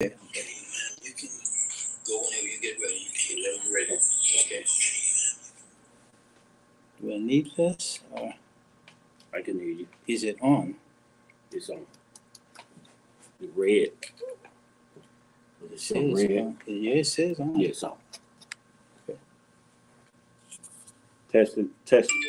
You can go whenever you get ready. Whenever you're ready. Okay. Do I need this? Or I can hear you. is it on? It's on. The red. It says red. on. Yeah, it says on. Yeah, it's on. Okay. Testing. Testing.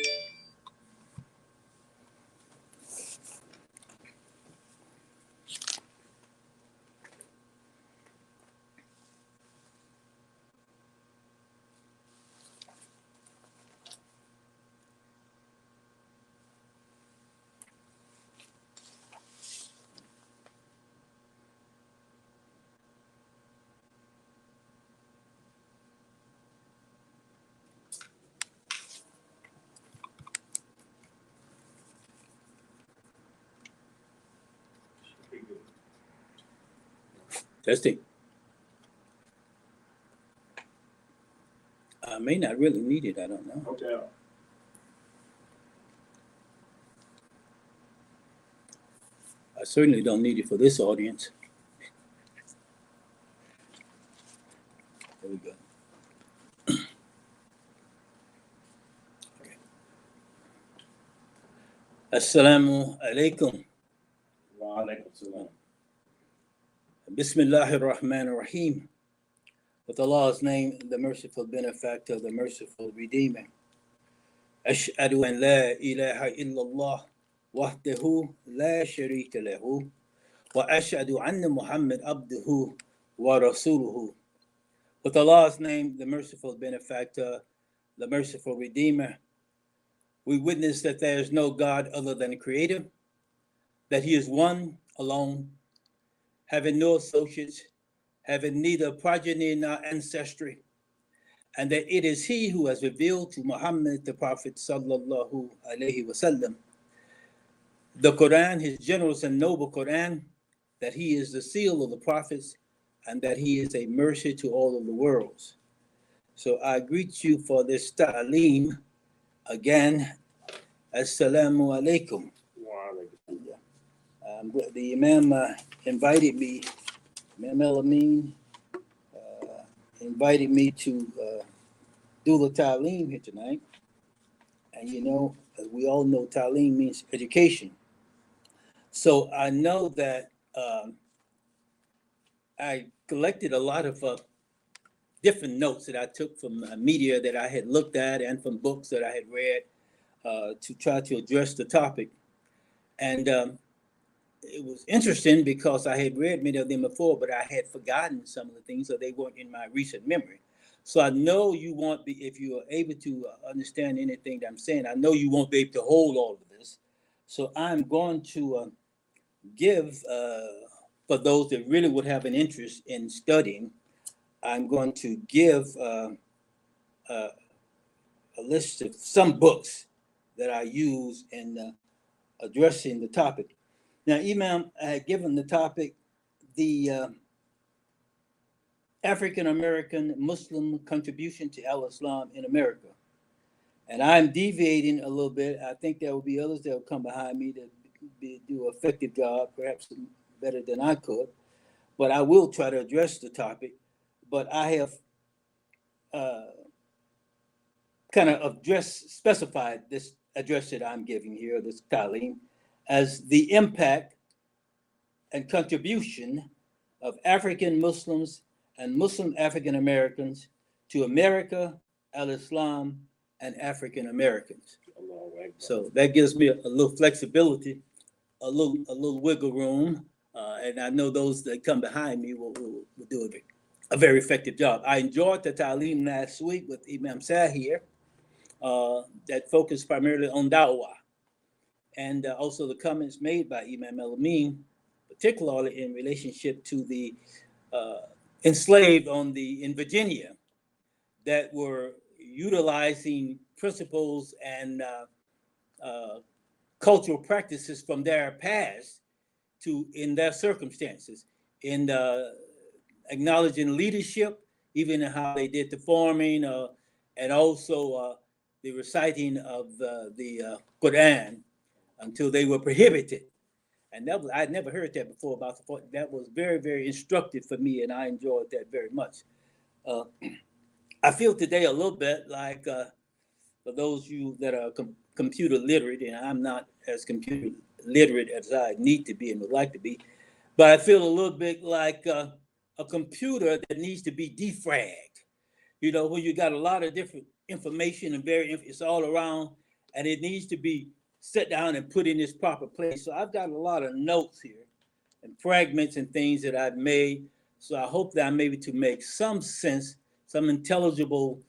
Testing. I may not really need it. I don't know. Okay. I certainly don't need it for this audience. There we go. Okay. Assalamu alaikum. Wa alaikum salam. Bismillahir Rahmanir Rahim. With Allah's name, the merciful benefactor, the merciful redeemer. Ashhadu an la ilaha illallah wahdahu la sharika lahu wa ashhadu anna Muhammad abduhu wa rasuluhu. With Allah's name, the merciful benefactor, the merciful redeemer, we witness that there is no God other than the Creator, that He is one alone, having no associates, having neither progeny nor ancestry, and that it is He who has revealed to Muhammad the Prophet sallallahu alaihi wasallam the Quran, His generous and noble Quran, that He is the seal of the prophets, and that He is a mercy to all of the worlds. So I greet you for this ta'aleem again. Assalamu alaikum. Wa alaikum salam. The Imam invited me, Imam El-Amin invited me to do the ta'aleem here tonight. And you know, as we all know, ta'aleem means education. So I know that I collected a lot of different notes that I took from media that I had looked at and from books that I had read to try to address the topic. And it was interesting because I had read many of them before, but I had forgotten some of the things, so they weren't in my recent memory. So I know you won't be, if you are able to understand anything that I'm saying, I know you won't be able to hold all of this. So I'm going to give, for those that really would have an interest in studying, I'm going to give a list of some books that I use in addressing the topic. Now, Imam had given the topic, the African-American Muslim contribution to al-Islam in America. And I'm deviating a little bit. I think there will be others that will come behind me that do an effective job, perhaps better than I could. But I will try to address the topic. But I have kind of specified this address that I'm giving here, this ta'aleem, as the impact and contribution of African Muslims and Muslim African Americans to America, al-Islam, and African Americans. So that gives me a little flexibility, a little wiggle room, and I know those that come behind me will do a very effective job. I enjoyed the ta'aleem last week with Imam Sahir that focused primarily on da'wah, and also the comments made by Imam El-Amin, particularly in relationship to the enslaved in Virginia that were utilizing principles and cultural practices from their past in their circumstances, in acknowledging leadership, even in how they did the farming, and also the reciting of the Quran until they were prohibited. And I'd never heard that before about the 40. That was very, very instructive for me, and I enjoyed that very much. Uh, I feel today a little bit like for those of you that are computer literate, and I'm not as computer literate as I need to be and would like to be, but I feel a little bit like a computer that needs to be defragged. You know, when you got a lot of different information and it's all around, and it needs to be set down and put in its proper place. So I've got a lot of notes here and fragments and things that I've made. So I hope that I'm able to make some sense, some intelligible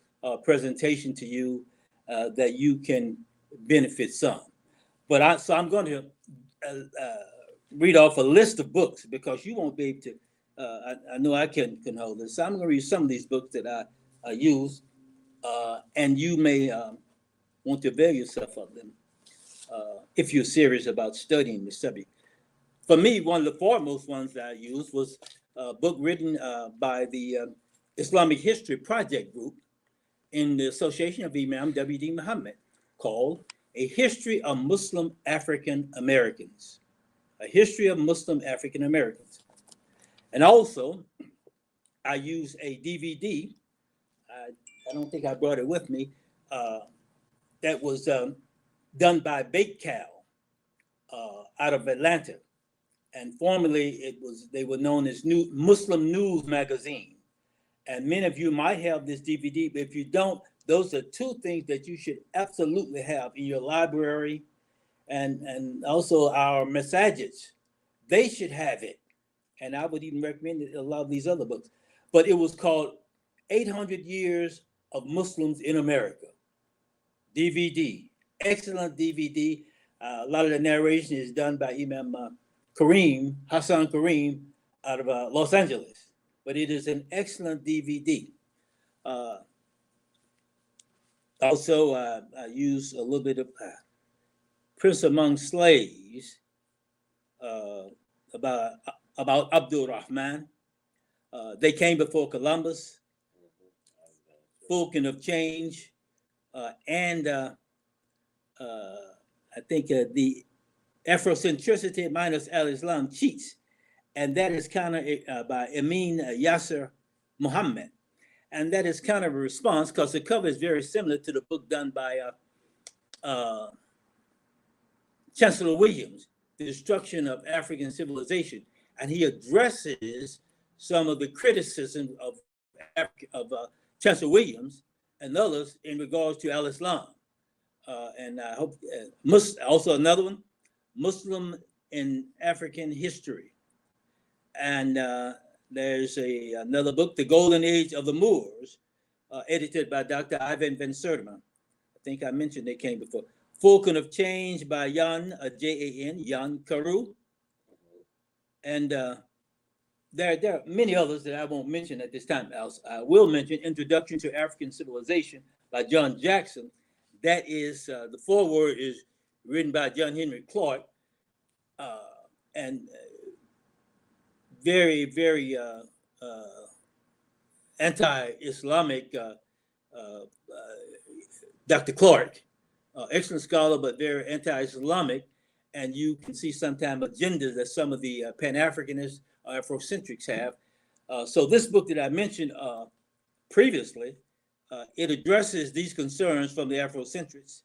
presentation to you that you can benefit some. So I'm going to read off a list of books because you won't be able to. I know I can hold this. So I'm going to read some of these books that I use, and you may want to avail yourself of them if you're serious about studying the subject. For me, one of the foremost ones that I used was a book written by the Islamic History Project Group in the Association of Imam W.D. Muhammad called A History of Muslim African Americans. A History of Muslim African Americans. And also, I use a DVD. I don't think I brought it with me. That was done by Bait Cow out of Atlanta. And formerly they were known as Muslim News Magazine. And many of you might have this DVD, but if you don't, those are two things that you should absolutely have in your library and also our messages. They should have it. And I would even recommend a lot of these other books. But it was called 800 Years of Muslims in America. DVD. Excellent DVD. A lot of the narration is done by Imam Hassan Kareem out of Los Angeles. But it is an excellent DVD. Also, I use a little bit of Prince Among Slaves about Abdul Rahman. They came before Columbus, Falcon of Change, and I think the Afrocentricity minus Al-Islam cheats. And that is kind of by Amin Yasser Muhammad. And that is kind of a response because the cover is very similar to the book done by Chancellor Williams, The Destruction of African Civilization. And he addresses some of the criticism of Chancellor Williams and others in regards to Al-Islam. And I hope, also another one, Muslim in African History. And there's another book, The Golden Age of the Moors, edited by Dr. Ivan Van Sertima. I think I mentioned they came before. Falcon of Change by Jan, Jan, Jan Carew. And there are many others that I won't mention at this time. I will mention Introduction to African Civilization by John Jackson. That is, the foreword is written by John Henry Clark. And very, very anti-Islamic Dr. Clark, excellent scholar, but very anti-Islamic. And you can see sometimes agendas that some of the Pan-Africanists or Afrocentrics have. So this book that I mentioned previously, it addresses these concerns from the Afrocentrics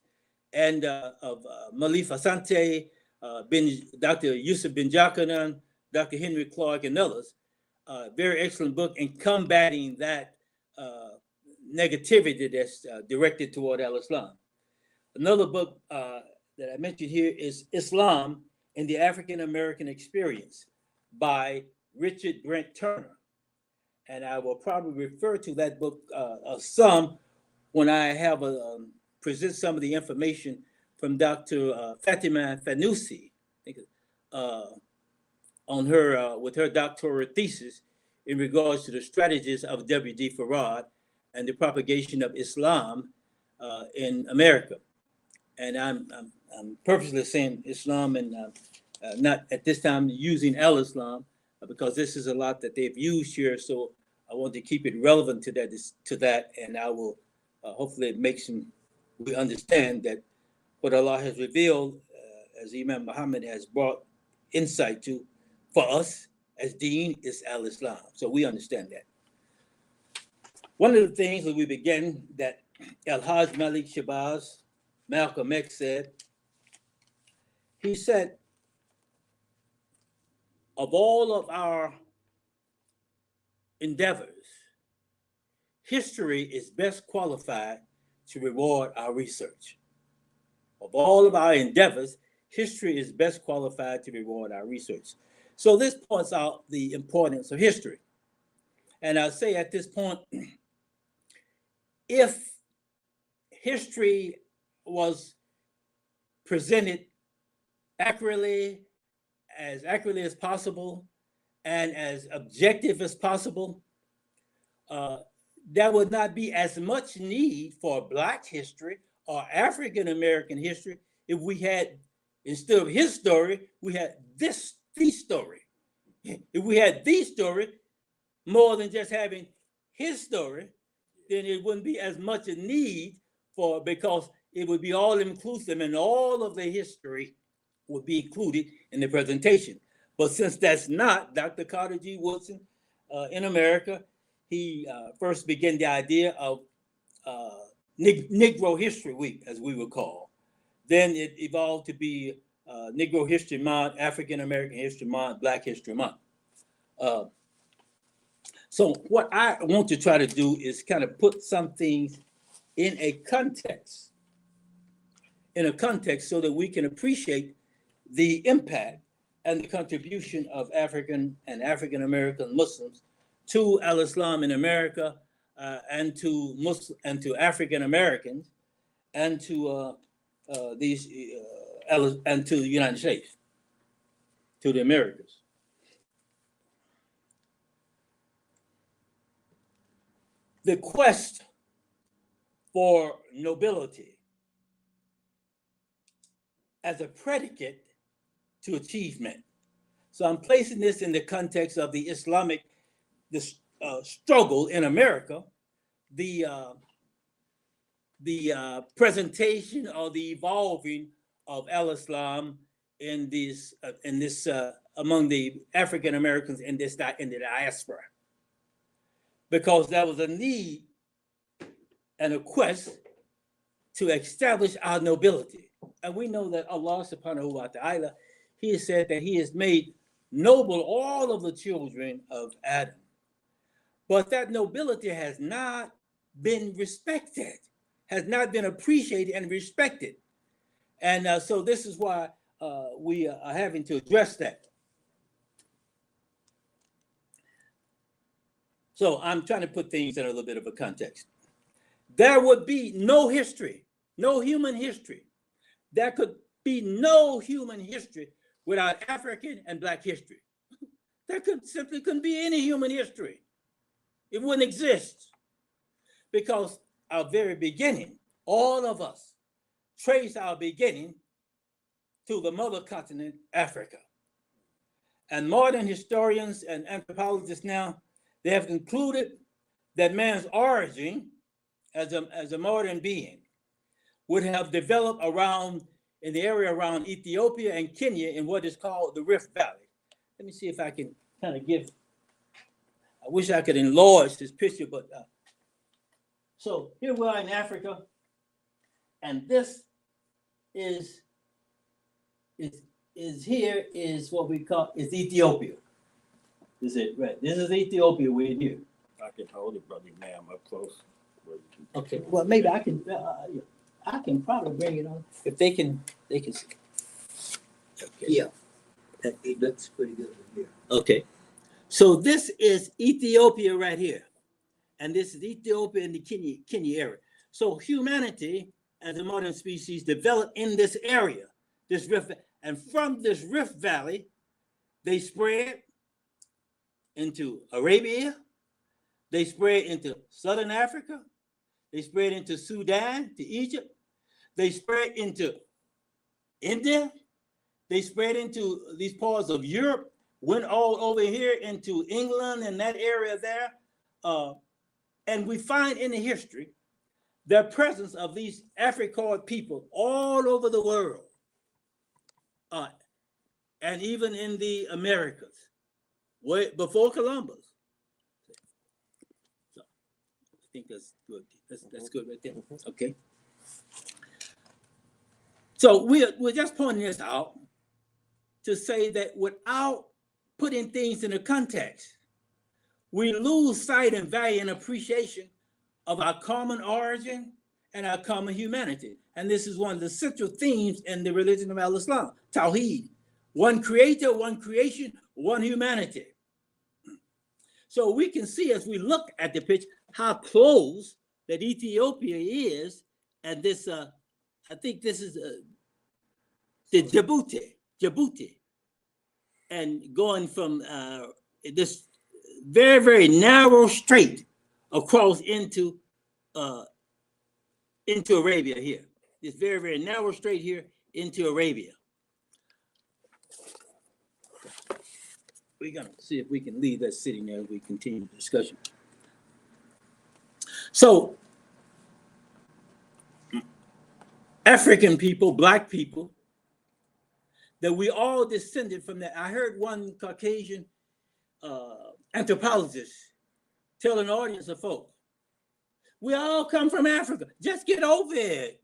and of Malif Asante, Dr. Yusuf bin Jakanan, Dr. Henry Clark, and others. Very excellent book in combating that negativity that's directed toward Al-Islam. Another book that I mentioned here is Islam in the African American Experience by Richard Brent Turner. And I will probably refer to that book some when I have present some of the information from Dr. Fatima Fanusi, on her with her doctoral thesis in regards to the strategies of W.D. Farad and the propagation of Islam in America. And I'm purposely saying Islam and not at this time using Al-Islam because this is a lot that they've used here. So I want to keep it relevant to that, and I will hopefully we understand that what Allah has revealed, as Imam Muhammad has brought insight to for us as Deen is al-Islam. So we understand that. One of the things that we began that Al-Hajj Malik Shabazz, Malcolm X said, he said, of all of our endeavors, history is best qualified to reward our research. Of all of our endeavors, history is best qualified to reward our research. So this points out the importance of history. And I'll say at this point, if history was presented accurately as possible and as objective as possible, there would not be as much need for Black history or African American history if we had, instead of his story, we had the story. If we had the story, more than just having his story, then it wouldn't be as much a need for, because it would be all inclusive and all of the history would be included in the presentation. But since that's not, Dr. Carter G. Woodson in America, he first began the idea of Negro History Week, as we would call. Then it evolved to be Negro History Month, African American History Month, Black History Month. So what I want to try to do is kind of put some things in a context, so that we can appreciate the impact and the contribution of African and African American Muslims to al-Islam in America, and to African Americans, and to and to the United States, to the Americas. The quest for nobility as a predicate to achievement. So I'm placing this in the context of the Islamic struggle in America, the presentation or the evolving of al-Islam in this among the African Americans in the diaspora, because there was a need and a quest to establish our nobility. And we know that Allah subhanahu wa ta'ala, he has said that he has made noble all of the children of Adam. But that nobility has not been respected, has not been appreciated and respected. And so this is why we are having to address that. So I'm trying to put things in a little bit of a context. There would be no history, no human history. There could be no human history without African and Black history. There simply couldn't be any human history. It wouldn't exist, because our very beginning, all of us trace our beginning to the mother continent, Africa. And modern historians and anthropologists now, they have concluded that man's origin as a modern being would have developed in the area around Ethiopia and Kenya in what is called the Rift Valley. Let me see if I can kind of I wish I could enlarge this picture, but so here we are in Africa, and this is what we call Ethiopia. This is it, right? This is Ethiopia. We're here. I can hold it, brother, ma'am, up close. Okay. Well, maybe I can probably bring it on if they can see. Okay. Yeah, it looks pretty good here. Okay. So this is Ethiopia right here, and this is Ethiopia in the Kenya area. So humanity as a modern species developed in this area, this rift, and from this Rift Valley, they spread into Arabia, they spread into Southern Africa, they spread into Sudan, to Egypt, they spread into India, they spread into these parts of Europe, went all over here into England and that area there. And we find in the history the presence of these Africoid people all over the world. and even in the Americas, way before Columbus. So I think that's good. That's good right there. Okay. So we're just pointing this out to say that without putting things in a context, we lose sight and value and appreciation of our common origin and our common humanity. And this is one of the central themes in the religion of Al-Islam, Tawheed. One creator, one creation, one humanity. So we can see as we look at the picture how close that Ethiopia is, and this, I think this is the Djibouti, and going from this very, very narrow strait across into Arabia here. This very, very narrow strait here into Arabia. We're gonna see if we can leave that sitting there as we continue the discussion. So, African people, black people, that we all descended from that. I heard one Caucasian anthropologist tell an audience of folk, we all come from Africa. Just get over it.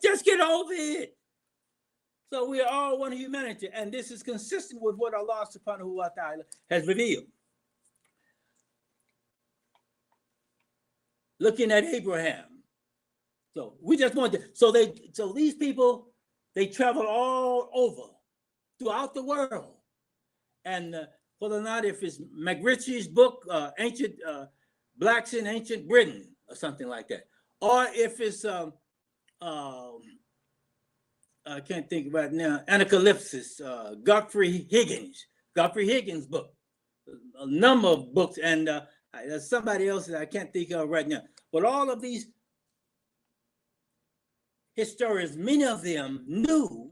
Just get over it. So we are all one humanity, and this is consistent with what Allah subhanahu wa ta'ala has revealed. Looking at Abraham. So we just want to, so these people, they travel all over throughout the world. And whether or not if it's McRitchie's book, Ancient Blacks in Ancient Britain, or something like that, or if it's I can't think right now, Anacalypsis, Godfrey Higgins' book, a number of books, and there's somebody else that I can't think of right now. But all of these historians, many of them knew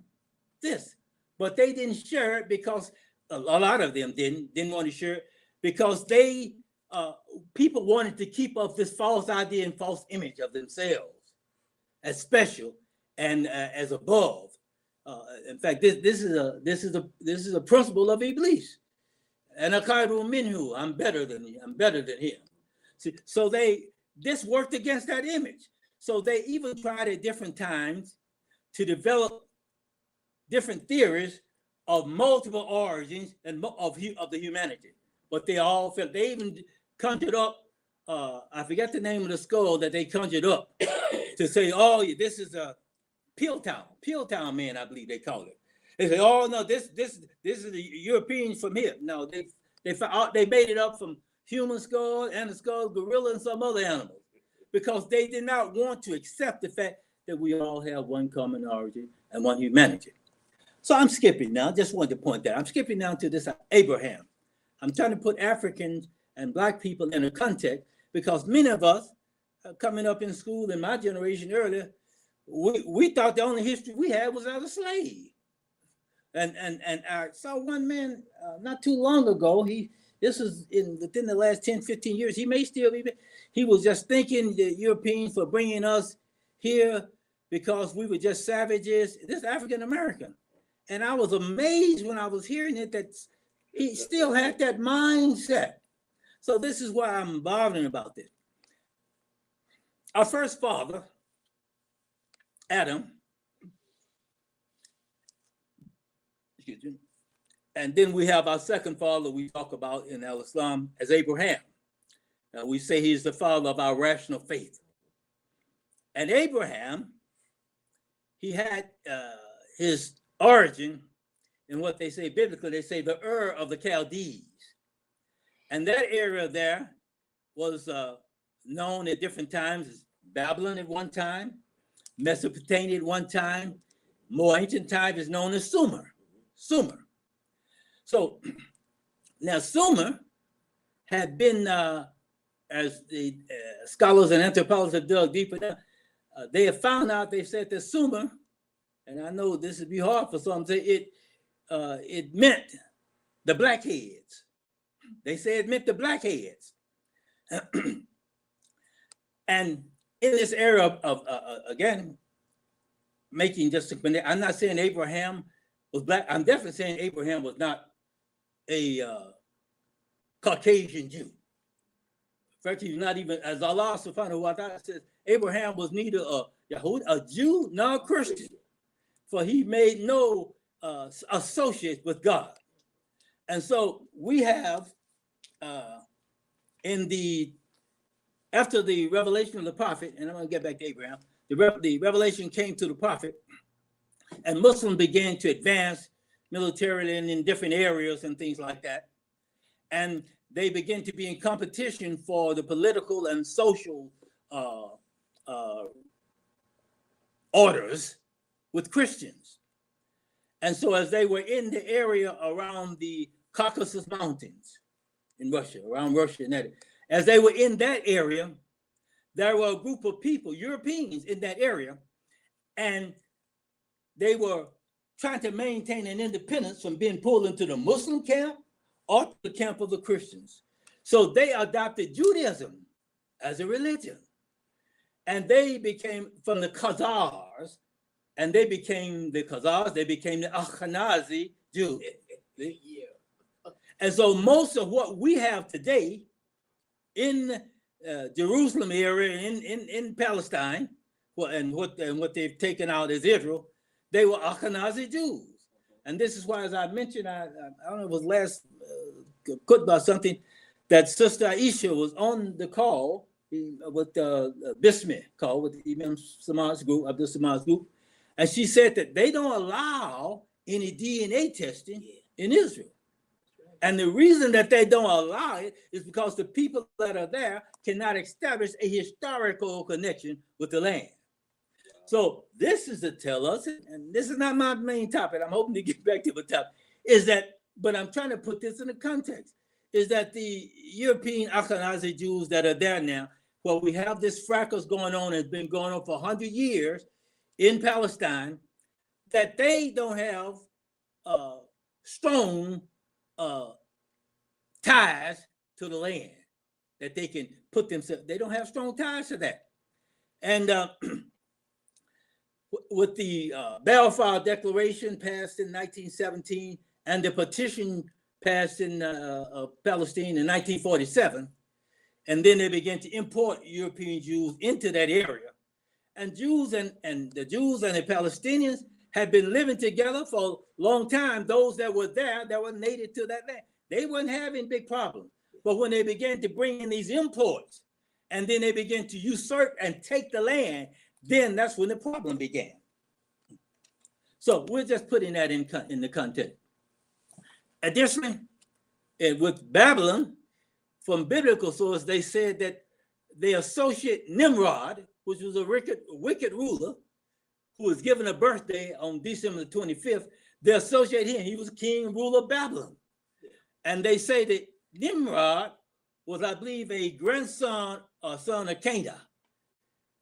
this, but they didn't share it because a lot of them didn't want to share it because they people wanted to keep up this false idea and false image of themselves as special and as above. In fact, this is a principle of Iblis. And Akairu Minhu, I'm better than him. So this worked against that image. So they even tried at different times to develop different theories of multiple origins and of the humanity. But they all felt, they even conjured up, I forget the name of the skull that they conjured up to say, oh, this is a Piltown man, I believe they call it. They say, oh no, this is the Europeans from here. No, they made it up from human skull and the skull, gorilla, and some other animals, because they did not want to accept the fact that we all have one common origin and one humanity. So I'm skipping now. Just wanted to point that. I'm skipping now to this Abraham. I'm trying to put Africans and Black people in a context because many of us coming up in school in my generation earlier, we thought the only history we had was as a slave. And I saw one man not too long ago. This was within the last 10, 15 years. He may still be. He was just thanking the Europeans for bringing us here because we were just savages. This African American. And I was amazed when I was hearing it that he still had that mindset. So this is why I'm bothering about this. Our first father, Adam, excuse me, and then we have our second father we talk about in Al-Islam as Abraham. We say he's the father of our rational faith. And Abraham, he had his origin in what they say biblically, they say the Ur of the Chaldees. And that area there was known at different times as Babylon at one time, Mesopotamia at one time, more ancient times is known as Sumer. So now Sumer had been, as the scholars and anthropologists have dug deeper down, they have found out, they said that Sumer, and I know this would be hard for some to say, it meant the blackheads. They say it meant the blackheads. And in this era of again, making just a, I'm not saying Abraham was black. I'm definitely saying Abraham was not a Caucasian Jew. In fact, he's not even, as Allah subhanahu wa ta'ala says, Abraham was neither a Jew nor a Christian, for he made no associates with God. And so we have after the revelation of the prophet, and I'm going to get back to Abraham, the revelation came to the prophet, and Muslims began to advance militarily and in different areas and things like that. And they began to be in competition for the political and social orders with Christians. And so as they were in the area around the Caucasus Mountains in Russia, around Russia and that, as they were in that area, there were a group of people, Europeans in that area, and they were trying to maintain an independence from being pulled into the Muslim camp or the camp of the Christians. So they adopted Judaism as a religion. And they became from the Khazars, and they became the Khazars, they became the Ashkenazi Jews. And so most of what we have today in Jerusalem area, in Palestine, and what they've taken out as Israel, they were Ashkenazi Jews. And this is why, as I mentioned, I don't know, it was last khutbah something, that Sister Aisha was on the call with Bismillah call with the Imam Samaj's group, Abdul Samaj's group, and she said that they don't allow any DNA testing in Israel. And the reason that they don't allow it is because the people that are there cannot establish a historical connection with the land. So this is to tell us, and this is not my main topic, I'm hoping to get back to the topic, is that, but I'm trying to put this in a context, is that the European Ashkenazi Jews that are there now, well, we have this fracas going on, it's been going on for 100 years in Palestine, that they don't have strong ties to the land, that they can put themselves, they don't have strong ties to that. And with the Balfour Declaration passed in 1917 and the petition passed in Palestine in 1947, and then they began to import European Jews into that area. And Jews and the Jews and the Palestinians had been living together for a long time. Those that were there, that were native to that land, they weren't having big problems. But when they began to bring in these imports, and then they began to usurp and take the land, then that's when the problem began. So we're just putting that in the context. Additionally, with Babylon, from biblical source, they said that they associate Nimrod, which was a wicked ruler, who was given a birthday on December the 25th, they associate him. He was king and ruler of Babylon. And they say that Nimrod was, I believe, a grandson or son of Canaan.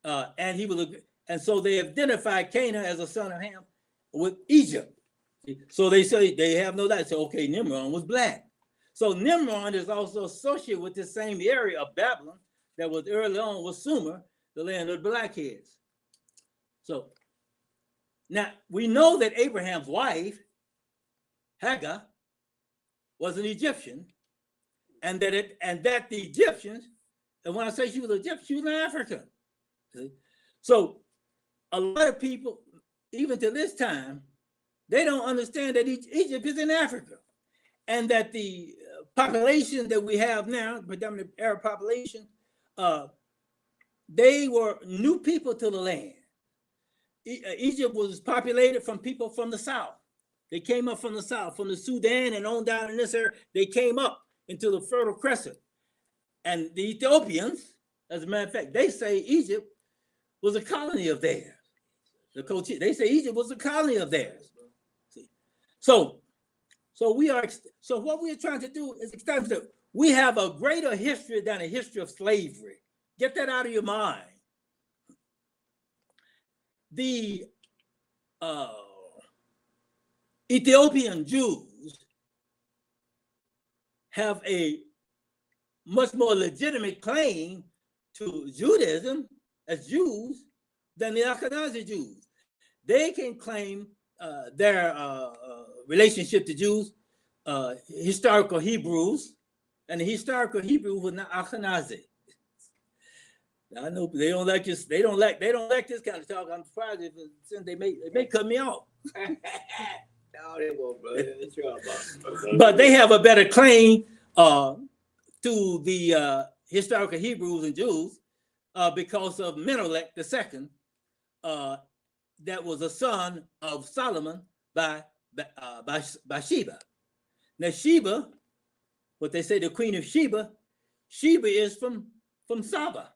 And so they identified Canaan as a son of Ham with Egypt. So they say, they have no doubt, say, okay, Nimrod was black. So Nimrod is also associated with the same area of Babylon that was early on with Sumer, the land of the blackheads. So now we know that Abraham's wife, Hagar, was an Egyptian, and that the Egyptians, and when I say she was Egyptian, she was an African. See? So a lot of people, even to this time, they don't understand that Egypt is in Africa, and that the population that we have now, predominantly Arab population, they were new people to the land. Egypt was populated from people from the south. They came up from the south, from the Sudan and on down in this area. They came up into the Fertile Crescent. And the Ethiopians, as a matter of fact, they say Egypt was a colony of theirs. They say Egypt was a colony of theirs. See? So what we are trying to do is establish that we have a greater history than a history of slavery. Get that out of your mind. The Ethiopian Jews have a much more legitimate claim to Judaism as Jews than the Ashkenazi Jews. They can claim relationship to Jews, historical Hebrews, and the historical Hebrews were not Ashkenazi. I know they don't like this. They don't like this kind of talk. I'm surprised since they may cut me off. No, they won't, brother. It's your boss. But they have a better claim to the historical Hebrews and Jews because of Menelik II, that was a son of Solomon by Sheba. Now Sheba, what they say, the queen of Sheba is from Saba,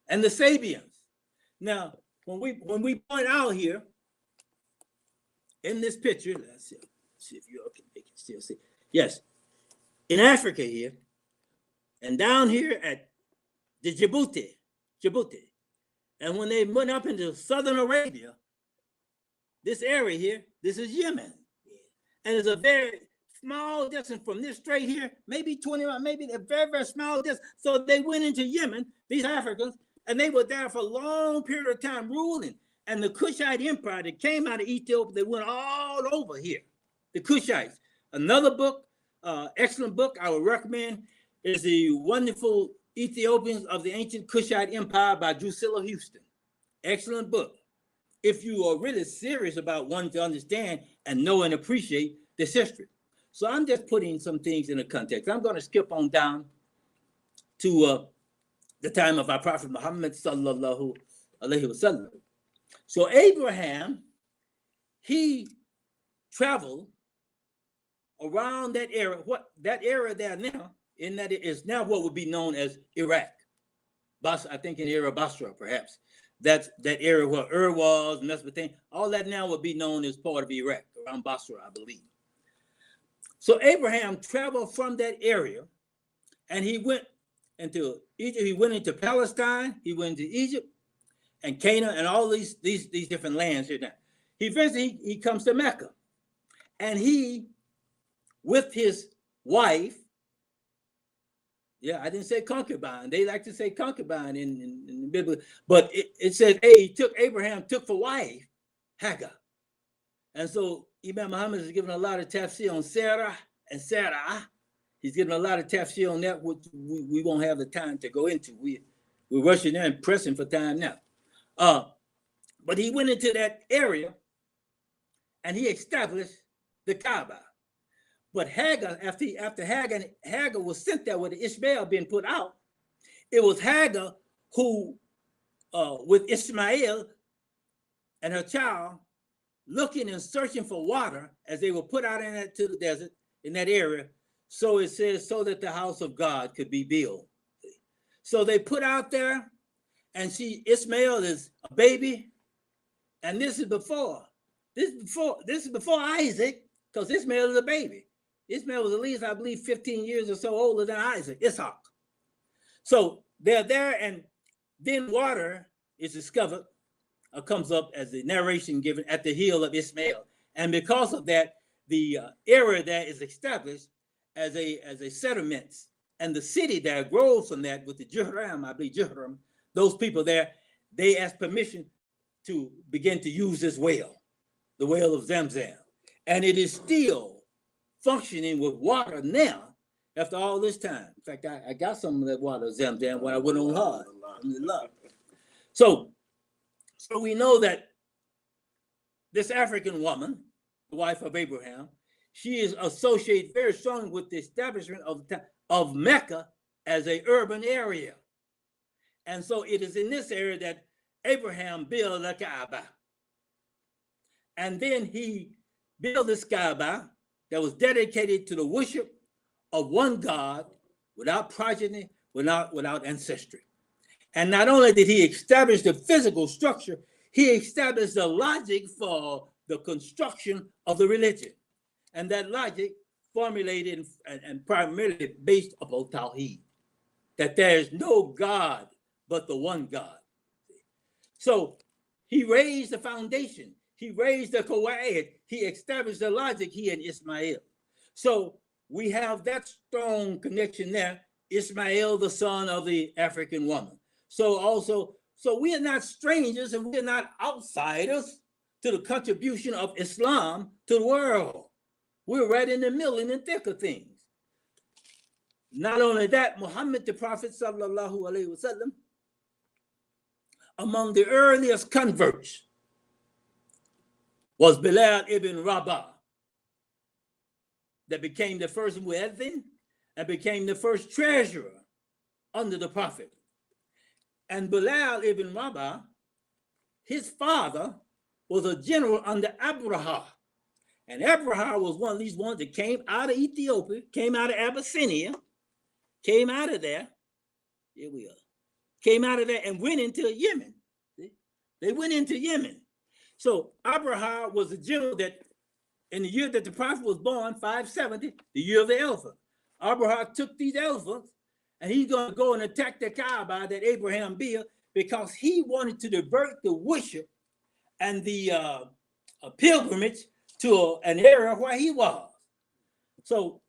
and the Sabians. Now, when we point out here in this picture, let's see if you all can make it still see. Yes, in Africa here, and down here at the Djibouti, and when they went up into southern Arabia, this area here, this is Yemen, and it's a very small distance from this straight here, maybe 20, maybe a very, very small distance. So they went into Yemen, these Africans, and they were there for a long period of time ruling. And the Kushite Empire that came out of Ethiopia, they went all over here, the Kushites. Another book, excellent book I would recommend is The Wonderful Ethiopians of the Ancient Kushite Empire by Drusilla Houston. Excellent book. If you are really serious about wanting to understand and know and appreciate this history. So I'm just putting some things in a context. I'm going to skip on down to the time of our Prophet Muhammad sallallahu alaihi wasallam. So Abraham, he traveled around that area. That area there now, in that it is now what would be known as Iraq. I think in the area of Basra, perhaps. That's that area where Ur was, Mesopotamia, all that now would be known as part of Iraq, around Basra, I believe. So Abraham traveled from that area, and he went into Egypt. He went into Palestine. He went into Egypt and Canaan and all these different lands here now. He comes to Mecca, and he, with his wife, I didn't say concubine. They like to say concubine in the Bible, but it says, hey, Abraham took for wife Hagar. And so Imam Muhammad is giving a lot of tafsir on Sarah and Sarah. He's giving a lot of tafsir on that, which we won't have the time to go into. We're rushing there and pressing for time now. But he went into that area and he established the Kaaba. But Hagar, after Hagar was sent there with Ishmael being put out, it was Hagar who, with Ishmael and her child, looking and searching for water as they were put out to the desert in that area. So it says, so that the house of God could be built. So they put out there, and Ishmael is a baby, and this is before Isaac, because Ishmael is a baby. Ishmael was at least, I believe, 15 years or so older than Isaac, Ishaq. So they're there, and then water is discovered, comes up as the narration given at the hill of Ishmael. And because of that, the area there is established as a settlement. And the city there grows from that with the Juhram, I believe Juhram, those people there, they asked permission to begin to use this well, the well of Zamzam. And it is still functioning with water now after all this time. In fact, I got some of that water of Zamzam when I went on hard. So we know that this African woman, the wife of Abraham, she is associated very strongly with the establishment of Mecca as an urban area. And so it is in this area that Abraham built the Kaaba. And then he built this Kaaba that was dedicated to the worship of one God without progeny, without ancestry. And not only did he establish the physical structure, he established the logic for the construction of the religion. And that logic formulated and primarily based upon Tawheed, that there is no God but the one God. So he raised the foundation. He raised the Qawaid. He established the logic, he and Ismail. So we have that strong connection there. Ismail, the son of the African woman. So we are not strangers and we are not outsiders. to the contribution of Islam to the world. We're right in the middle, in the thick of things. Not only that, Muhammad, the Prophet sallallahu alaihi wasallam, among the earliest converts was Bilal ibn Rabah, that became the first muezzin and became the first treasurer under the Prophet. And Bilal ibn Rabah, his father was a general under Abraha. And Abraha was one of these ones that came out of Ethiopia, came out of Abyssinia, came out of there. Here we are. Came out of there and went into Yemen. See? They went into Yemen. So Abraha was a general that in the year that the Prophet was born, 570, the year of the elephant. Abraha took these elephants and he's going to go and attack the Kaaba that Abraham built because he wanted to divert the worship and the pilgrimage to an area where he was. So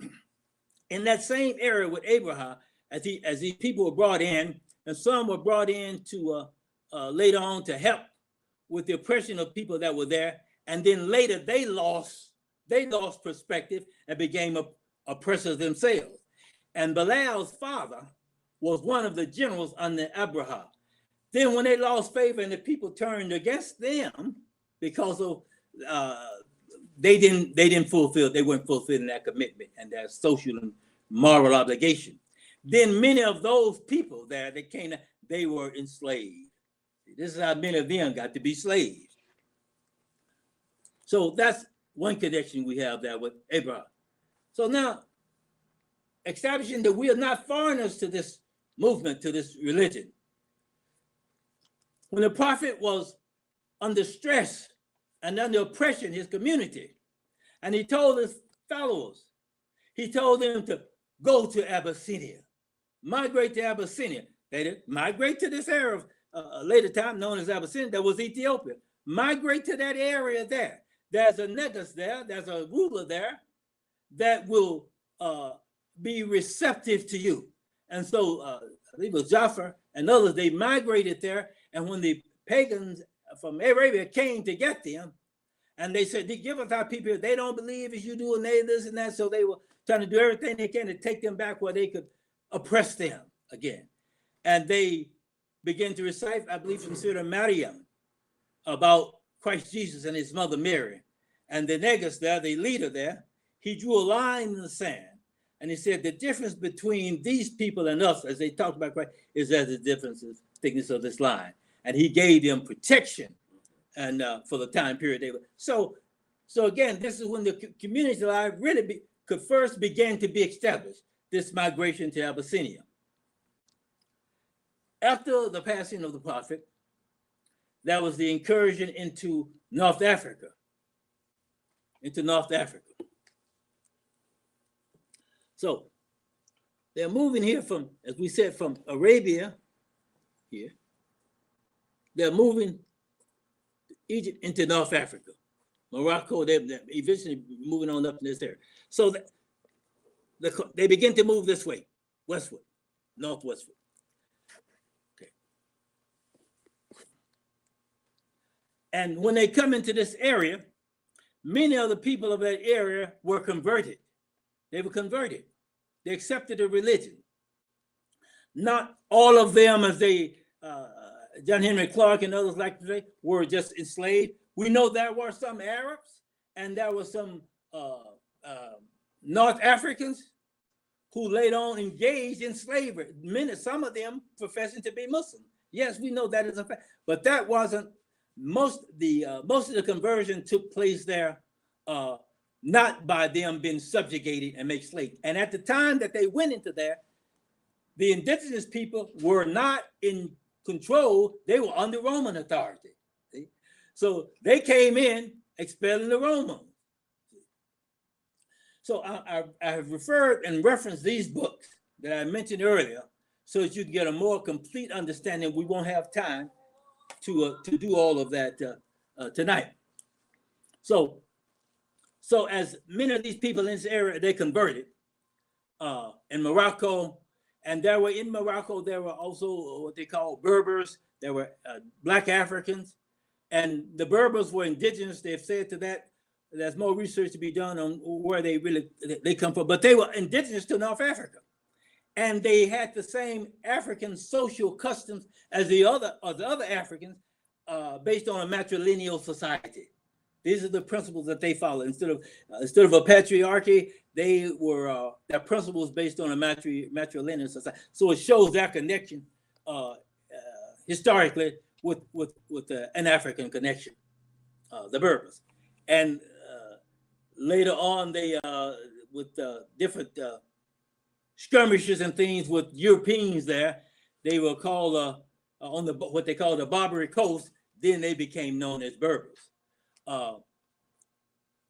in that same area with Abraham, as these people were brought in, and some were brought in to later on to help with the oppression of people that were there, and then later they lost perspective and became oppressors themselves. And Bilal's father was one of the generals under Abraham. Then when they lost favor and the people turned against them because of they weren't fulfilling that commitment and their social and moral obligation. Then many of those people there that came, they were enslaved. This is how many of them got to be slaves. So that's one connection we have there with Abraham. So now, establishing that we are not foreigners to this movement, to this religion. When the Prophet was under stress and under oppression, his community, and he told his followers, he told them to go to Abyssinia, migrate to Abyssinia. They did migrate to this area of later time known as Abyssinia, that was Ethiopia. Migrate to that area there. There's a negus there, there's a ruler there that will be receptive to you. And so I believe it was Jafar and others, they migrated there. And when the pagans from Arabia came to get them, and they said, give us our people, they don't believe as you do, and they this and that. So they were trying to do everything they can to take them back where they could oppress them again. And they began to recite, I believe, from Surah Maryam about Christ Jesus and his mother Mary. And the negus there, the leader there, he drew a line in the sand. And he said, the difference between these people and us, as they talked about Christ, is that the difference is thickness of this line. And he gave them protection and for the time period they were. So again, this is when the community life really could first begin to be established, this migration to Abyssinia. After the passing of the Prophet, that was the incursion into North Africa. So they're moving here from, as we said, from Arabia here. They're moving Egypt into North Africa. Morocco, they're eventually moving on up in this area. So they begin to move this way, westward, northwestward. Okay. And when they come into this area, many of the people of that area were converted. They were converted. They accepted the religion. Not all of them, as John Henry Clark and others like to say, were just enslaved. We know there were some Arabs and there were some North Africans who later on engaged in slavery. Some of them professing to be Muslim. Yes, we know that is a fact, but that wasn't most of the conversion took place there, not by them being subjugated and made slaves. And at the time that they went into there, the indigenous people were not in control, they were under Roman authority. See? So they came in expelling the Romans. So I have referred and referenced these books that I mentioned earlier so that you can get a more complete understanding. We won't have time to do all of that tonight. So as many of these people in this area, they converted in Morocco. And there were also what they call Berbers. There were Black Africans, And the Berbers were indigenous. They've said to that. There's more research to be done on where they come from, but they were indigenous to North Africa, and they had the same African social customs as the other Africans, based on a matrilineal society. These are the principles that they follow. Instead of a patriarchy, their principles based on a matrilineal society. So it shows their connection historically with an African connection, the Berbers, and later on they with different skirmishes and things with Europeans there, they were called on what they call the Barbary Coast. Then they became known as Berbers.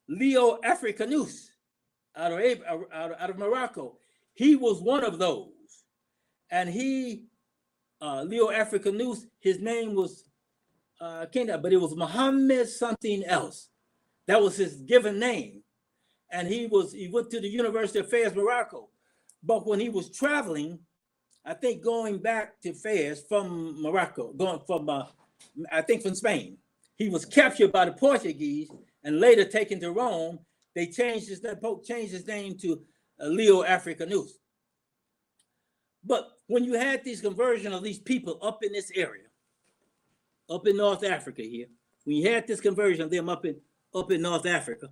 Leo Africanus out of Morocco, he was one of those, and Leo Africanus, his name was but it was Muhammad something else. That was his given name, and he went to the University of Fez, Morocco. But when he was traveling, I think going back to Fez from Morocco, going from from Spain, he was captured by the Portuguese and later taken to Rome. They Pope changed his name to Leo Africanus. But when you had these conversion of these people up in this area, up in North Africa here, when you had this conversion of them up in North Africa,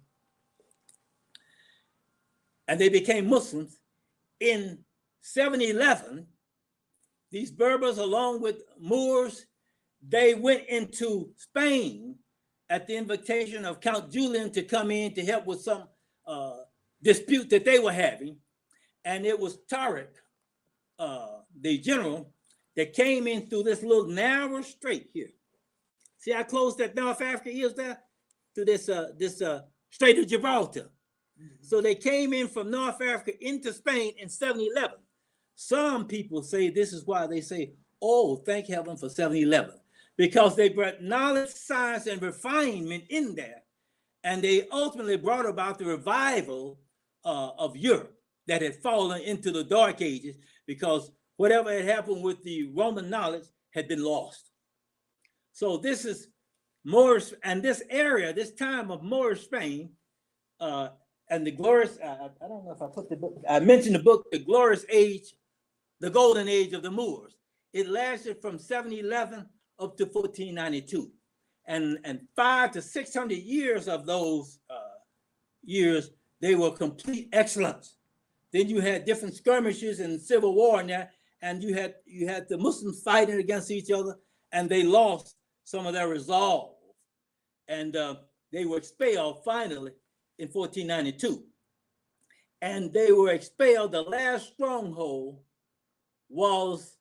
and they became Muslims, in 711, these Berbers, along with Moors, they went into Spain at the invitation of Count Julian to come in to help with some dispute that they were having. And it was Tariq, the general, that came in through this little narrow strait here. See how close that North Africa is there? To this Strait of Gibraltar. So they came in from North Africa into Spain in 711. Some people say this is why they say, oh, thank heaven for 711, because they brought knowledge, science, and refinement in there, and they ultimately brought about the revival of Europe that had fallen into the Dark Ages, because whatever had happened with the Roman knowledge had been lost. So this is Moorish, and this area, this time of Moorish Spain, and the glorious, I don't know if I put the book, I mentioned the book, The Glorious Age, the Golden Age of the Moors. It lasted from 711 up to 1492. And 500 to 600 years of those years, they were complete excellence. Then you had different skirmishes and civil war in there, and you had the Muslims fighting against each other, and they lost some of their resolve. And they were expelled finally in 1492. And they were expelled. The last stronghold was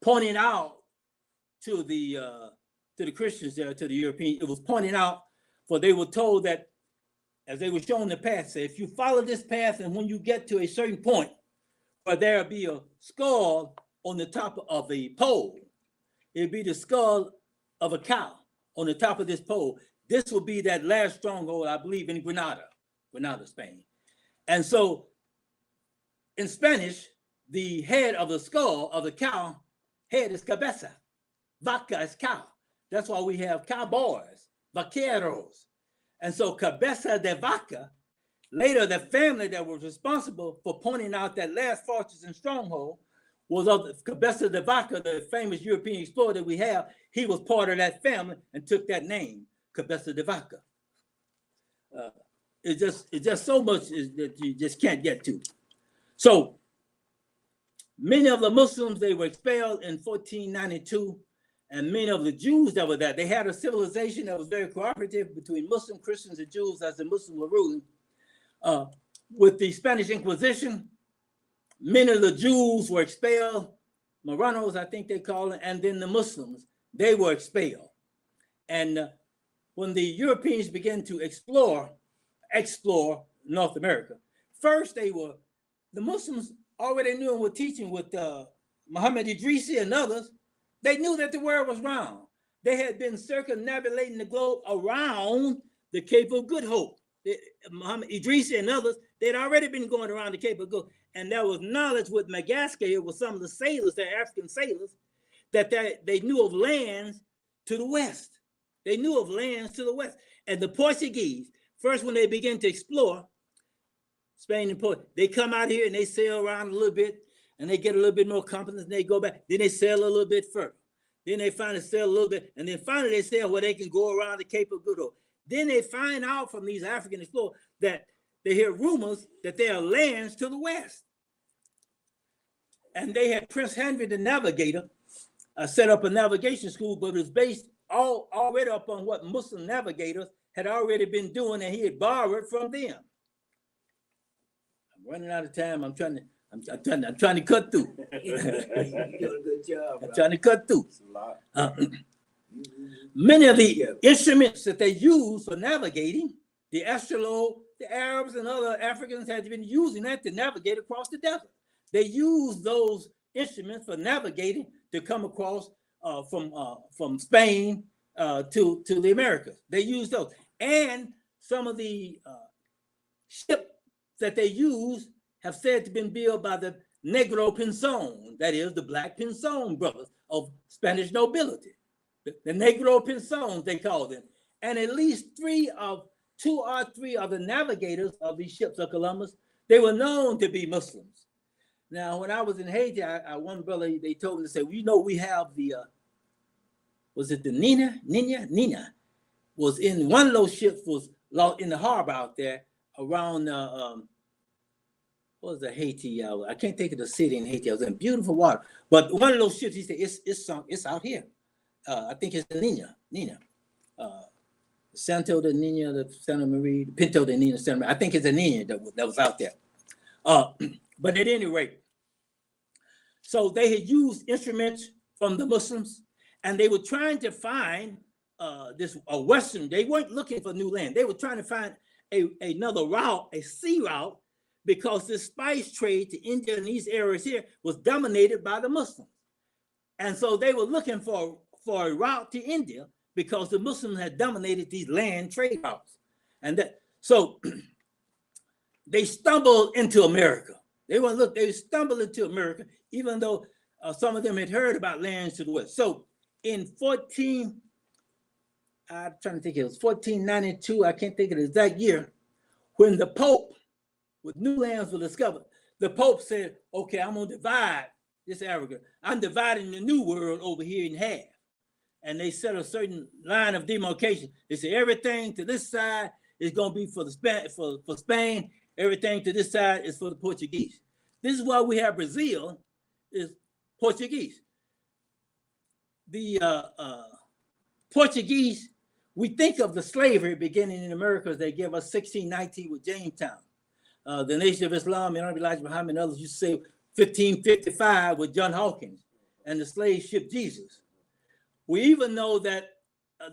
pointing out to the Christians there, to the Europeans. It was pointing out, for they were told that as they were shown the path, say, if you follow this path, and when you get to a certain point where there'll be a skull on the top of a pole, it'd be the skull of a cow on the top of this pole. This will be that last stronghold, I believe, in Granada, Spain. And so in Spanish, the head of the skull of the cow head is cabeza. Vaca is cow. That's why we have cowboys, vaqueros. And so cabeza de vaca, later the family that was responsible for pointing out that last fortress and stronghold was of Cabeza de Vaca, the famous European explorer that we have. He was part of that family and took that name, Cabeza de Vaca. It's just so much that you just can't get to. So many of the Muslims, they were expelled in 1492, and many of the Jews that were there, they had a civilization that was very cooperative between Muslim, Christians, and Jews as the Muslims were ruling. With the Spanish Inquisition, many of the Jews were expelled, Moranos, I think they call it, and then the Muslims, they were expelled. And when the Europeans began to explore North America, first the Muslims already knew and were teaching with Muhammad Idrisi and others. They knew that the world was round. They had been circumnavigating the globe around the Cape of Good Hope. Muhammad Idrisi and others, they'd already been going around the Cape of Good Hope. And there was knowledge with Madagascar, with some of the sailors, the African sailors, that they knew of lands to the west. They knew of lands to the west. And the Portuguese, first when they begin to explore Spain and Portugal, they come out here and they sail around a little bit and they get a little bit more confidence and they go back. Then they sail a little bit further. Then they finally sail a little bit. And then finally they sail where they can go around the Cape of Good Hope. Then they find out from these African explorers that they hear rumors that there are lands to the west. And they had Prince Henry the Navigator set up a navigation school, but it was based already upon what Muslim navigators had already been doing, and he had borrowed from them. I'm running out of time. I'm trying to cut through. You're doing a good job. I'm trying to cut through. It's a lot. Many of the instruments that they use for navigating, the astrolabe, the Arabs and other Africans had been using that to navigate across the desert. They use those instruments for navigating to come across from Spain to the Americas. They use those. And some of the ships that they use have said to have been built by the Negro Pinzon, that is the Black Pinzon brothers of Spanish nobility. The Negro Pinzons, they call them. And at least two or three of the navigators of these ships of Columbus, they were known to be Muslims. Now, when I was in Haiti, one brother, they told me to say, well, we have the, was it the Nina was in one of those ships was in the harbor out there around, what was the Haiti? I can't think of the city in Haiti. I was in beautiful water. But one of those ships, he said, it's sunk, it's out here. I think it's the Nina. Santo de Nina, the Santa Maria, Pinto de Nina, Santa Maria. I think it's a Nina that was out there. But at any rate, so they had used instruments from the Muslims, and they were trying to find a Western. They weren't looking for new land. They were trying to find another route, a sea route, because this spice trade to India and these areas here was dominated by the Muslims. And so they were looking for a route to India because the Muslims had dominated these land trade routes. And so they stumbled into America. They stumbled into America, even though some of them had heard about lands to the west. So in 1492, I can't think of the exact year, when the Pope, with new lands were discovered, the Pope said, okay, I'm gonna divide this Africa. I'm dividing the new world over here in half. And they set a certain line of demarcation. They say everything to this side is gonna be for Spain. Everything to this side is for the Portuguese. This is why we have Brazil is Portuguese. The Portuguese, we think of the slavery beginning in America as they give us 1619 with Jamestown. The Nation of Islam, Elijah Muhammad and others used to say 1555 with John Hawkins and the slave ship Jesus. We even know that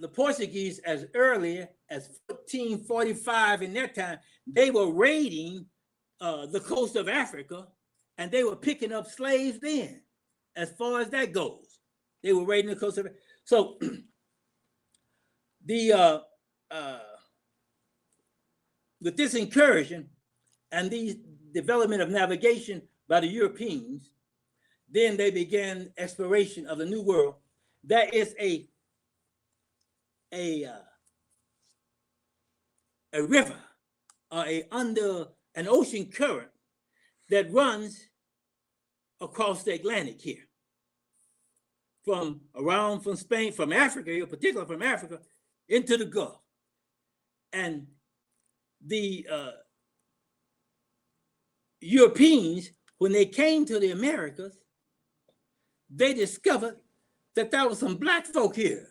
the Portuguese, as early as 1445 in their time, they were raiding the coast of Africa, and they were picking up slaves then. As far as that goes, they were raiding the coast of Africa. So with this incursion and the development of navigation by the Europeans, then they began exploration of the New World. There is a river or under an ocean current that runs across the Atlantic here, from Spain, from Africa, in particular from Africa, into the Gulf. And the Europeans, when they came to the Americas, they discovered that there was some black folk here.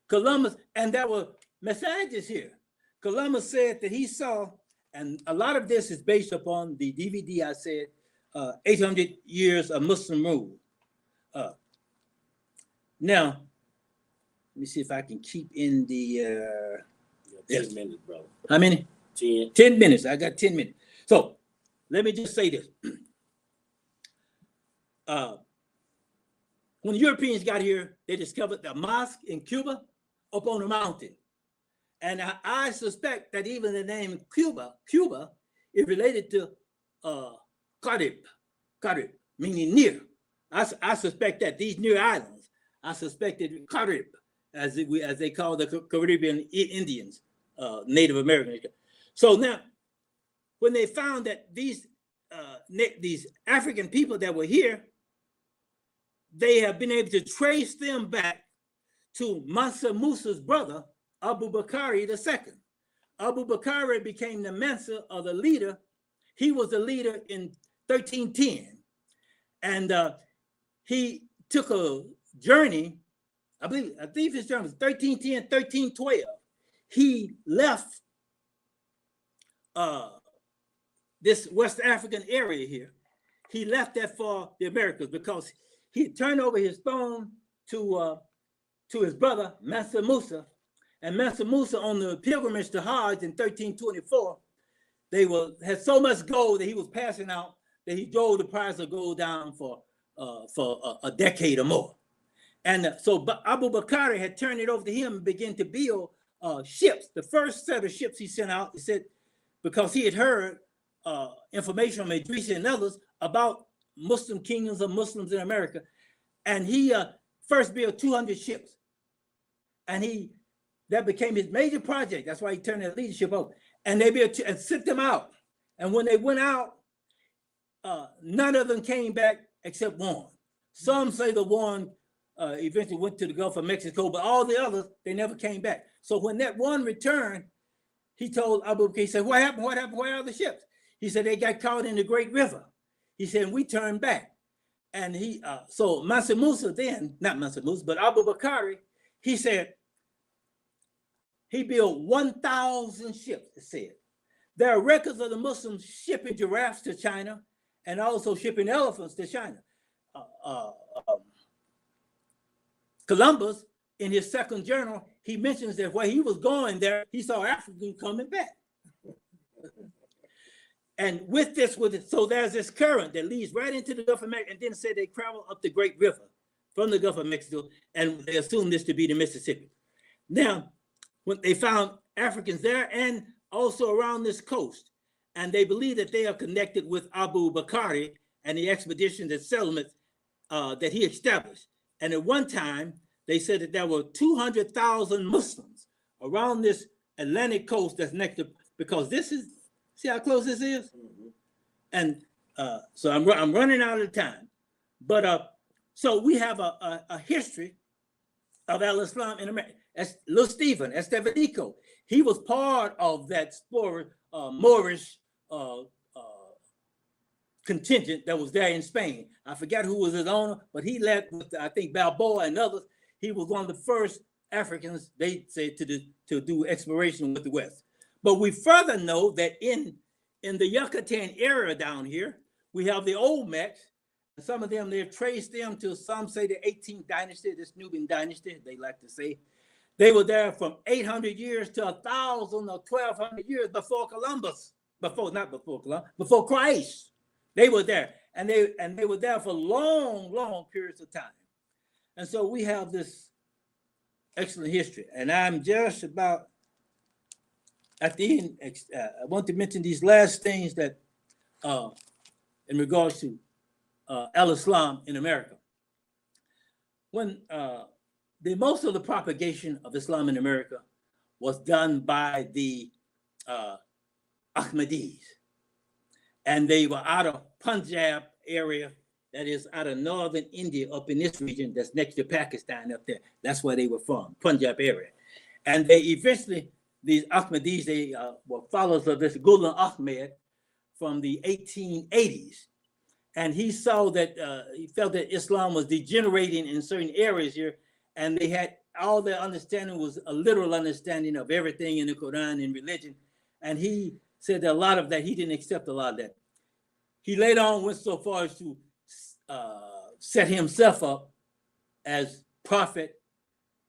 Columbus, and there were messages here. Columbus said that he saw, and a lot of this is based upon the DVD I said, 800 Years of Muslim Rule. Now, let me see if I can keep in the... 10 minutes, brother. How many? 10. 10 minutes. I got 10 minutes. So let me just say this. When the Europeans got here, they discovered the mosque in Cuba up on a mountain. And I suspect that even the name Cuba is related to Carib, meaning near. I suspect that these near islands. I suspected Carib, as they call the Caribbean Indians, Native Americans. So now, when they found that these African people that were here, they have been able to trace them back to Mansa Musa's brother, Abu Bakari II. Abu Bakari became the Mensa, or the leader. He was the leader in 1310. And he took a journey, I believe his journey was 1310, 1312. He left this West African area here. He left that for the Americas because he turned over his throne to his brother, Mansa Musa. And Mansa Musa, on the pilgrimage to Hajj in 1324, had so much gold that he was passing out that he drove the price of gold down for a decade or more. And so Abu Bakr had turned it over to him and began to build ships. The first set of ships he sent out, he said, because he had heard information from Idris and others about Muslim kingdoms of Muslims in America. And he first built 200 ships. And that became his major project. That's why he turned that leadership over. And they built and sent them out. And when they went out, none of them came back except one. Some say the one eventually went to the Gulf of Mexico, but all the others, they never came back. So when that one returned, he told Abu Bakr, he said, what happened? What happened? Where are the ships? He said, they got caught in the Great River. He said, we turned back. And so Mansa Musa then, not Mansa Musa, but Abu Bakr, he said, he built 1,000 ships, it said. There are records of the Muslims shipping giraffes to China and also shipping elephants to China. Columbus, in his second journal, he mentions that while he was going there, he saw Africans coming back. And so there's this current that leads right into the Gulf of Mexico, and then it said they travel up the Great River from the Gulf of Mexico, and they assumed this to be the Mississippi. Now, when they found Africans there and also around this coast, and they believe that they are connected with Abu Bakr and the expeditions and settlements that he established. And at one time, they said that there were 200,000 Muslims around this Atlantic coast that's next to, because this is, see how close this is? Mm-hmm. And so I'm running out of time. But so we have a history of Al-Islam in America. As Little Stephen Estevanico, he was part of that Moorish contingent that was there in Spain. I forgot who was his owner, but he led with, I think, Balboa and others. He was one of the first Africans, they say, to do exploration with the West. But we further know that in the Yucatan area down here, we have the Olmecs. Some of them, they've traced them to, some say, the 18th dynasty, this Nubian dynasty, they like to say. They were there from 800 years to 1,000 or 1,200 years before Columbus, before Christ. They were there, and they were there for long, long periods of time. And so we have this excellent history. And I'm just about at the end. I want to mention these last things that, in regards to Al-Islam in America. When most of the propagation of Islam in America was done by the Ahmadis. And they were out of Punjab area, that is out of northern India, up in this region that's next to Pakistan up there. That's where they were from, Punjab area. And they eventually, these Ahmadis, they were followers of this Ghulam Ahmed from the 1880s. And he saw that, he felt that Islam was degenerating in certain areas here, and they had all their understanding was a literal understanding of everything in the Quran and religion. And he said that a lot of that, he didn't accept a lot of that. He later on went so far as to set himself up as prophet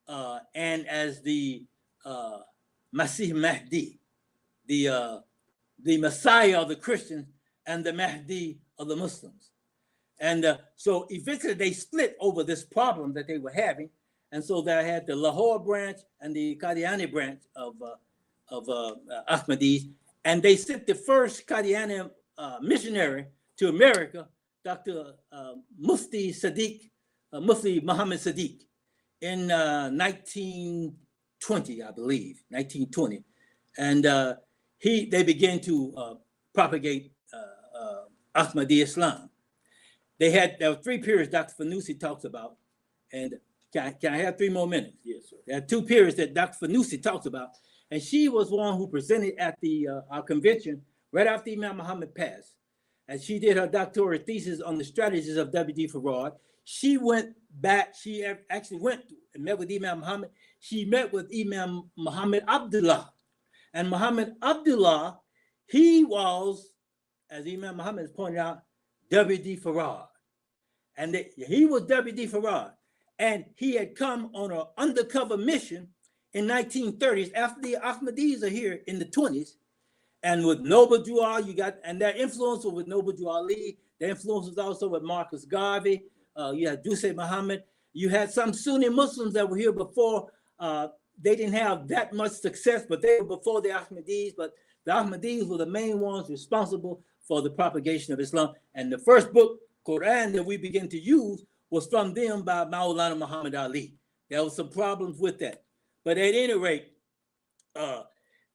and as the Masih Mahdi, the Messiah of the Christians and the Mahdi of the Muslims. And so eventually they split over this problem that they were having. And so they had the Lahore branch and the Qadiani branch of Ahmadis. And they sent the first Qadiani missionary to America, Dr. Mufti Muhammad Sadiq. in 1920, I believe, 1920, and they began to propagate Ahmadi Islam. There were 3 periods Dr. Fanusi talks about, and can I have 3 more minutes? Yes, sir. There are 2 periods that Dr. Fanusi talks about, and she was one who presented at our convention right after Imam Muhammad passed. And she did her doctoral thesis on the strategies of W.D. Farad. She went back, she actually went and met with Imam Muhammad. She met with Imam Muhammad Abdullah. And Muhammad Abdullah, he was, as Imam Muhammad has pointed out, W.D. Farad. And he was W.D. Farad. And he had come on an undercover mission in 1930s after the Ahmadis are here in the 20s. And with Noble Drew Ali, and their influence was with Noble Drew Ali. Their influence was also with Marcus Garvey. You had Dusay Muhammad. You had some Sunni Muslims that were here before. They didn't have that much success, but they were before the Ahmadis. But the Ahmadis were the main ones responsible for the propagation of Islam. And the first book, Quran, that we began to use was from them by Maulana Muhammad Ali. There was some problems with that. But at any rate,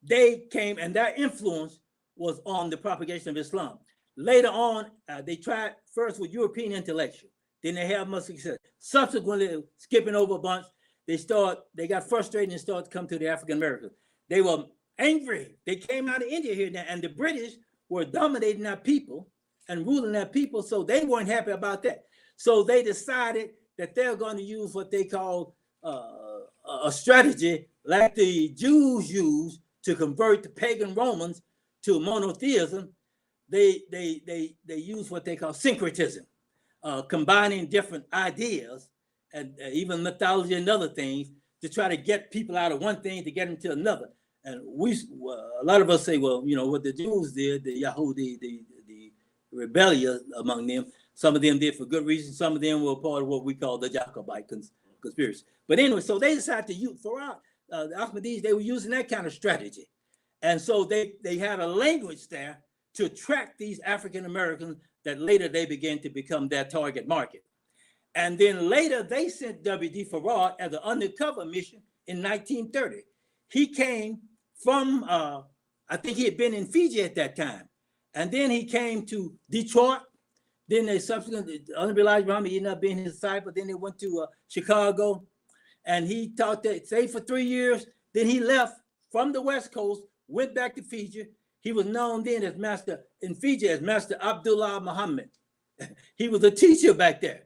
they came, and their influence was on the propagation of Islam. Later on, they tried first with European intellectuals. Then they had much success. Subsequently, skipping over a bunch, they got frustrated and started to come to the African Americans. They were angry. They came out of India here now, and the British were dominating our people and ruling our people, so they weren't happy about that. So they decided that they're going to use what they call a strategy like the Jews used to convert the pagan Romans to monotheism. They use what they call syncretism, combining different ideas and even mythology and other things to try to get people out of one thing to get them to another. And a lot of us say, well, you know, what the Jews did, the Yahudi, the rebellion among them, some of them did for good reasons. Some of them were part of what we call the Jacobite conspiracy. But anyway, so they decided to use, throughout the Ahmadis, they were using that kind of strategy. And so they had a language there to attract these African Americans that later they began to become their target market. And then later they sent W.D. Farad as an undercover mission in 1930. He came from, I think he had been in Fiji at that time. And then he came to Detroit. Then they subsequently, Honorable Elijah Muhammad ended up being his disciple. Then they went to Chicago. And he taught that, stayed for 3 years. Then he left from the West Coast, went back to Fiji. He was known then as in Fiji as Master Abdullah Muhammad. He was a teacher back there.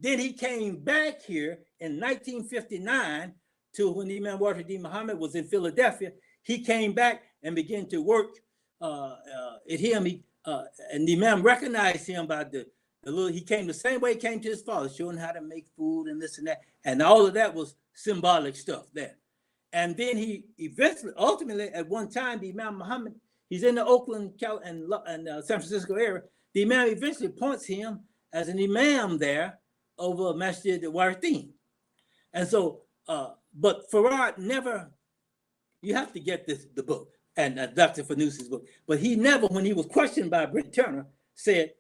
Then he came back here in 1959 to when Imam Wahiduddin Muhammad was in Philadelphia. He came back and began to work at him. And the Imam recognized him by the little, he came the same way he came to his father, showing how to make food and this and that. And all of that was symbolic stuff there. And then he ultimately, at one time, the Imam Muhammad, he's in the Oakland and San Francisco area. The Imam eventually appoints him as an Imam there over Masjid al-Warithin. And so, but Farad never, you have to get the book, and Dr. Fanusi's book, but he never, when he was questioned by Brent Turner, said,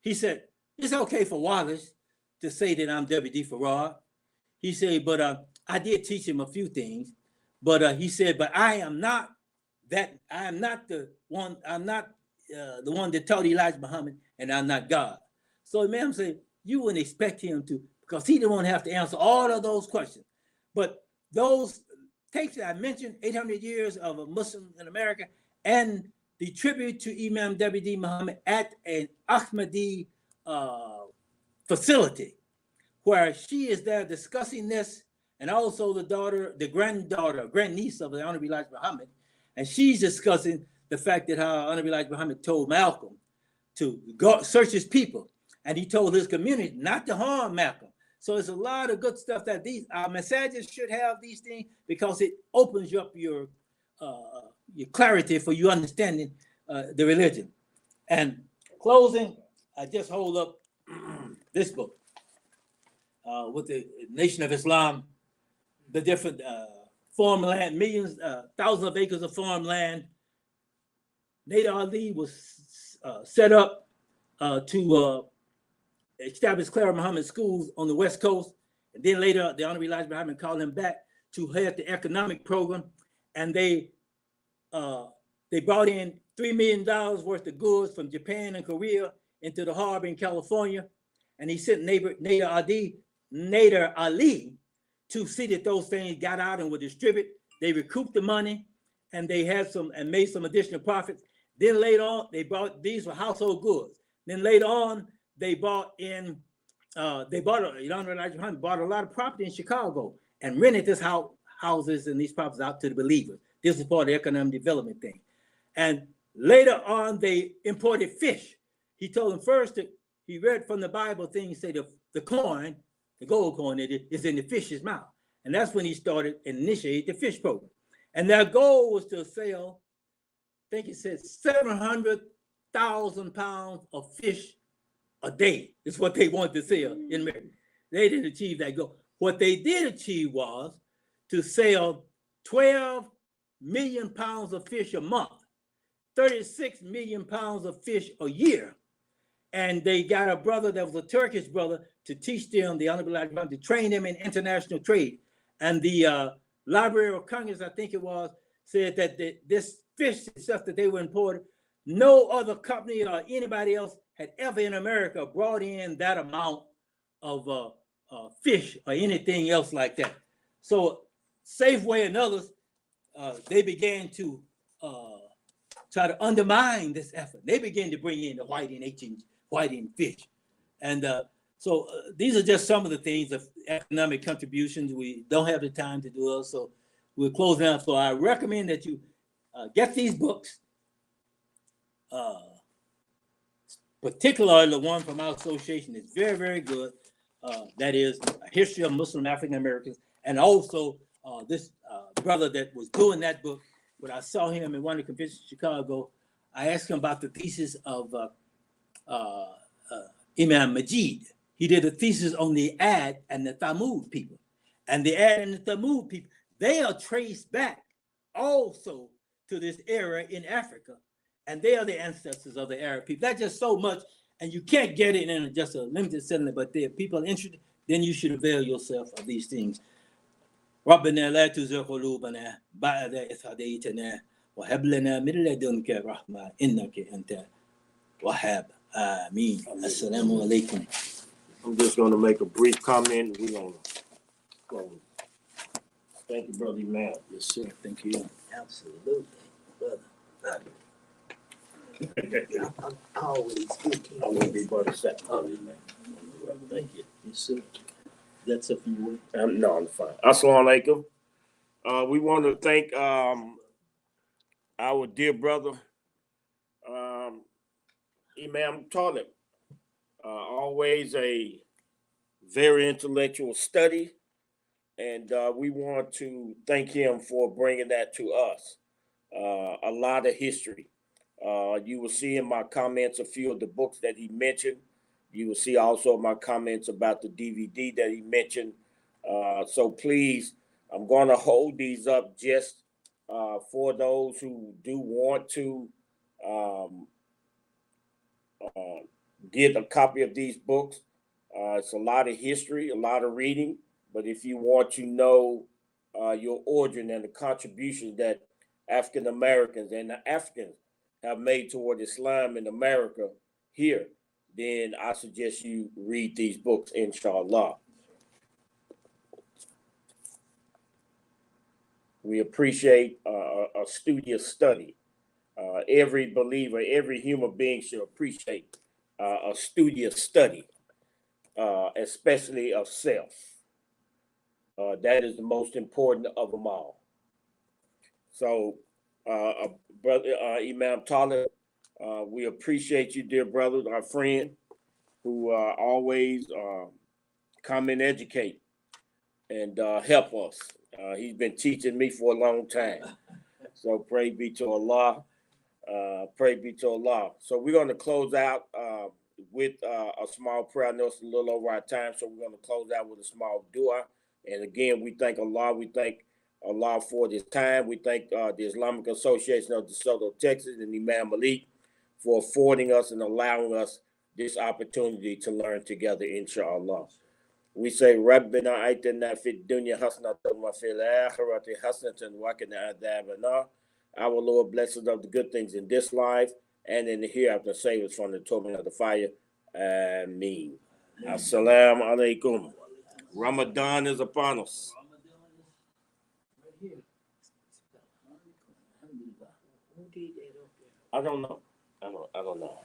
he said, it's okay for Wallace to say that I'm W.D. Farad. He said, but I did teach him a few things, but he said, but I am not the one that taught Elijah Muhammad, and I'm not God. So Imam said, you wouldn't expect him to, because he didn't want to have to answer all of those questions. But those tapes that I mentioned, 800 years of a Muslim in America, and the tribute to Imam W.D. Muhammad at an Ahmadi facility, where she is there discussing this, and also the grandniece of the Honorable Elijah Muhammad, and she's discussing the fact that how Honorable Elijah Muhammad told Malcolm to go search his people, and he told his community not to harm Malcolm. So it's a lot of good stuff that our messages should have these things, because it opens you up your clarity for you understanding the religion. And closing, I just hold up this book with the Nation of Islam, the different farmland, millions, thousands of acres of farmland. Nader Ali was set up to establish Clara Muhammad schools on the West Coast. And then later, the Honorable Elijah Muhammad called him back to head the economic program, and they brought in $3 million worth of goods from Japan and Korea into the harbor in California, and he sent Nader Ali to see that those things got out and were distributed. They recouped the money, and they had made some additional profits. Then later on, these were household goods. Then later on, they bought a lot of property in Chicago and rented this houses and these properties out to the believers. This was part of the economic development thing. And later on, they imported fish. He told them first that he read from the Bible things say the coin, the gold coin, is in the fish's mouth. And that's when he started and initiated the fish program. And their goal was to sell, I think it said 700,000 pounds of fish a day is what they wanted to sell in America. They didn't achieve that goal. What they did achieve was to sell 12 million pounds of fish a month, 36 million pounds of fish a year. And they got a brother that was a Turkish brother to teach them, the Honorable Elijah, to train them in international trade. And the Library of Congress, I think it was, said that this fish stuff that they were importing, no other company or anybody else had ever in America brought in that amount of fish or anything else like that. So Safeway and others, they began to try to undermine this effort. They began to bring in the whiting fish. And so these are just some of the things of economic contributions. We don't have the time to do it, so we're closing out. So I recommend that you get these books, particularly the one from our association is very, very good. That is A History of Muslim African Americans. And also this brother that was doing that book, when I saw him in one of the conventions in Chicago, I asked him about the thesis of Imam Majid. He did a thesis on the Ad and the Thamud people. And the Ad and the Thamud people, they are traced back also to this era in Africa. And they are the ancestors of the Arab people. That's just so much, and you can't get it in just a limited setting, but if people are interested, then you should avail yourself of these things. ربنا لا تزغ قلوبنا بعد إذ هديتنا وهب لنا من لدنك رحمة إنك أنت الوهاب آمين. Assalamu alaikum. I'm just going to make a brief comment. We're going to close. Thank you, Brother Imam. Yes, sir. Thank you. Absolutely, brother. I always good. I will be Brother Second. Thank you. Yes, sir. That's something you want? No, I'm fine. Assalamu alaikum. We want to thank our dear brother, Imam Talib. Always a very intellectual study, and we want to thank him for bringing that to us. A lot of history. You will see in my comments a few of the books that he mentioned. You will see also my comments about the DVD that he mentioned. So please, I'm going to hold these up just for those who do want to get a copy of these books. It's a lot of history, a lot of reading. But if you want to know your origin and the contributions that African Americans and the Africans have made toward Islam in America here, then I suggest you read these books, inshallah. We appreciate a studious study. Every believer, every human being should appreciate a studious study, especially of self. That is the most important of them all. So, brother Imam Talib, we appreciate you, dear brother, our friend, who always come and educate and help us. He's been teaching me for a long time. So praise be to Allah. Praise be to Allah. So we're going to close out with a small prayer. I know it's a little over our time, so we're going to close out with a small dua. And again, we thank Allah. We thank Allah for this time. We thank the Islamic Association of DeSoto, Texas, and Imam Malik for affording us and allowing us this opportunity to learn together, inshallah. We say, Rabbina atina fid dunya hasanatan wa fil akhirati hasanatan wa qina adhaban nar. Our Lord bless us of the good things in this life and in the hereafter. Save us from the torment of the fire. Ameen. Assalamu alaikum. Ramadan is upon us. I don't know. I don't know.